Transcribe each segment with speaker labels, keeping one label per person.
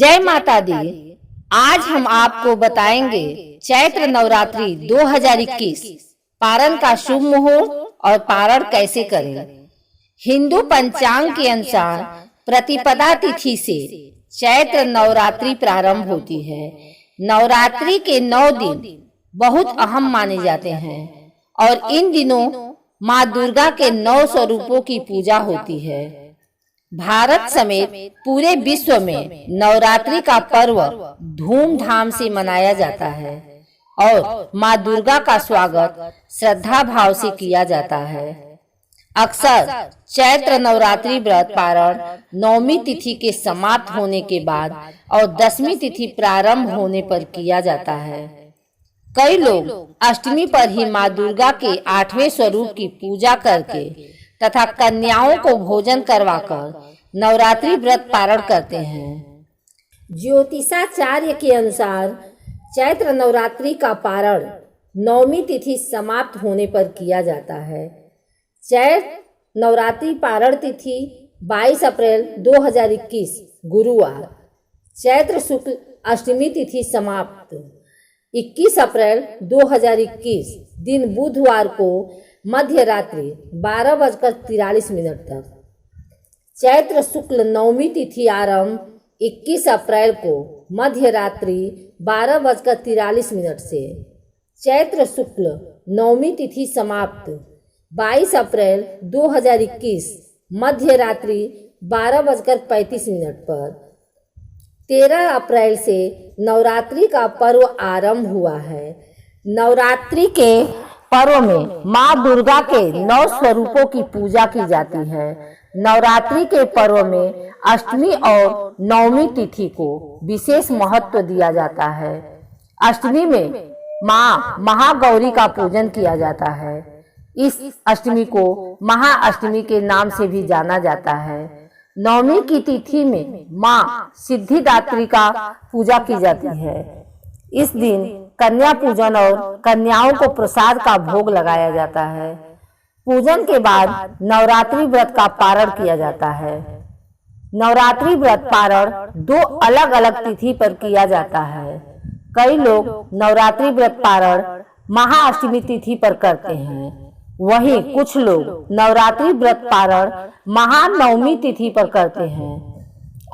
Speaker 1: जय माता दी। आज हम आपको बताएंगे चैत्र नवरात्रि 2021 पारण का शुभ मुहूर्त और पारण कैसे करें। हिंदू पंचांग के अनुसार प्रतिपदा तिथि से चैत्र नवरात्रि प्रारंभ होती है। नवरात्रि के 9 दिन बहुत अहम माने जाते हैं और इन दिनों माँ दुर्गा के 9 स्वरूपों की पूजा होती है। भारत समेत पूरे विश्व में नवरात्रि का पर्व धूमधाम से मनाया जाता है और माँ दुर्गा का स्वागत श्रद्धा भाव से किया जाता है। अक्सर चैत्र नवरात्रि व्रत पारण 9वीं तिथि के समाप्त होने के बाद और 10वीं तिथि प्रारंभ होने पर किया जाता है। कई लोग अष्टमी पर ही माँ दुर्गा के 8वें स्वरूप की पूजा करके तथा कन्याओं को भोजन करवाकर नवरात्रि व्रत पारण करते हैं। ज्योतिषाचार्य के अनुसार चैत्र नवरात्रि का पारण 9वीं तिथि समाप्त होने पर किया जाता है। चैत्र नवरात्रि पारण तिथि 22 अप्रैल 2021 गुरुवार, चैत्र शुक्ल अष्टमी तिथि समाप्त 21 अप्रैल 2021 दिन बुधवार को मध्य रात्रि 12:43 तक। चैत्र शुक्ल 9वीं तिथि आरंभ 21 अप्रैल को मध्य रात्रि 12:43 से। चैत्र शुक्ल 9वीं तिथि समाप्त 22 अप्रैल 2021 मध्य रात्रि 12:35 पर। 13 अप्रैल से नवरात्रि का पर्व आरंभ हुआ है। नवरात्रि के पर्व में माँ दुर्गा के 9 स्वरूपों की पूजा की जाती है। नवरात्रि के पर्व में अष्टमी और 9वीं तिथि को विशेष महत्व दिया जाता है। अष्टमी में माँ महागौरी का पूजन किया जाता है। इस अष्टमी को महाअष्टमी के नाम से भी जाना जाता है। 9वीं की तिथि में माँ सिद्धिदात्री का पूजा की जाती है। इस दिन कन्या पूजन और कन्याओं को प्रसाद का भोग लगाया जाता है। पूजन के बाद नवरात्रि व्रत का पारण किया जाता है। नवरात्रि व्रत पारण 2 अलग अलग तिथि पर किया जाता है। कई लोग नवरात्रि व्रत पारण महाअष्टमी तिथि पर करते हैं, वहीं कुछ लोग नवरात्रि व्रत पारण महानवमी तिथि पर करते हैं।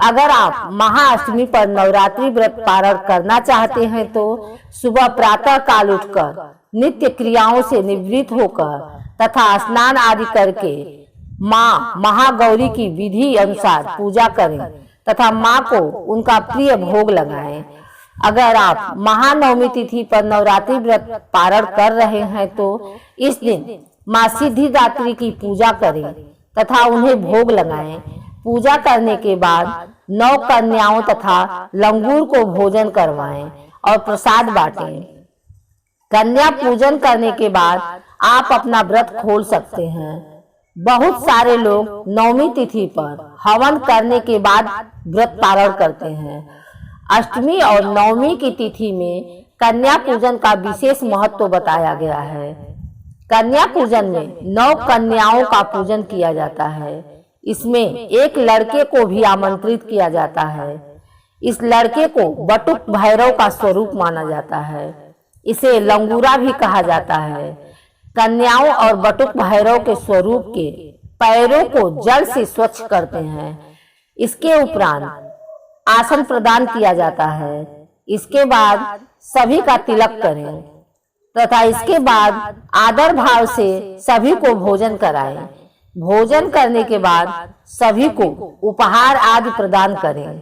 Speaker 1: अगर आप महाअष्टमी पर नवरात्रि व्रत पारण करना चाहते हैं तो सुबह प्रातः काल उठकर नित्य क्रियाओं से निवृत्त होकर तथा स्नान आदि करके माँ महागौरी की विधि अनुसार पूजा करें तथा माँ को उनका प्रिय भोग लगाएं। अगर आप महानवमी तिथि पर नवरात्रि व्रत पारण कर रहे हैं तो इस दिन माँ सिद्धिदात्री की पूजा करें तथा उन्हें भोग लगाएं। पूजा करने के बाद 9 कन्याओं तथा लंगूर को भोजन करवाएं और प्रसाद बांटें। कन्या पूजन करने के बाद आप अपना व्रत खोल सकते हैं। बहुत सारे लोग 9वीं तिथि पर हवन करने के बाद व्रत पारण करते हैं। अष्टमी और 9वीं की तिथि में कन्या पूजन का विशेष महत्व बताया गया है। कन्या पूजन में 9 कन्याओं का पूजन किया जाता है। इसमें एक लड़के को भी आमंत्रित किया जाता है। इस लड़के को बटुक भैरव का स्वरूप माना जाता है। इसे लंगूरा भी कहा जाता है। कन्याओं और बटुक भैरव के स्वरूप के पैरों को जल से स्वच्छ करते हैं। इसके उपरांत आसन प्रदान किया जाता है। इसके बाद सभी का तिलक करें तथा इसके बाद आदर भाव से सभी को भोजन कराएं। भोजन करने के बाद सभी को उपहार आदि प्रदान करें।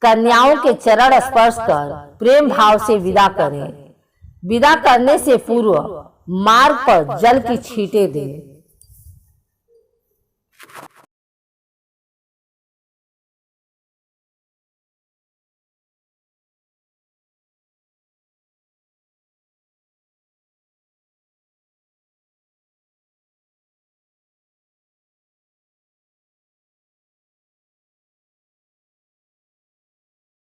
Speaker 1: कन्याओं के चरण स्पर्श कर प्रेम भाव से विदा करें। विदा करने से पूर्व मार्ग पर जल की छींटे दें।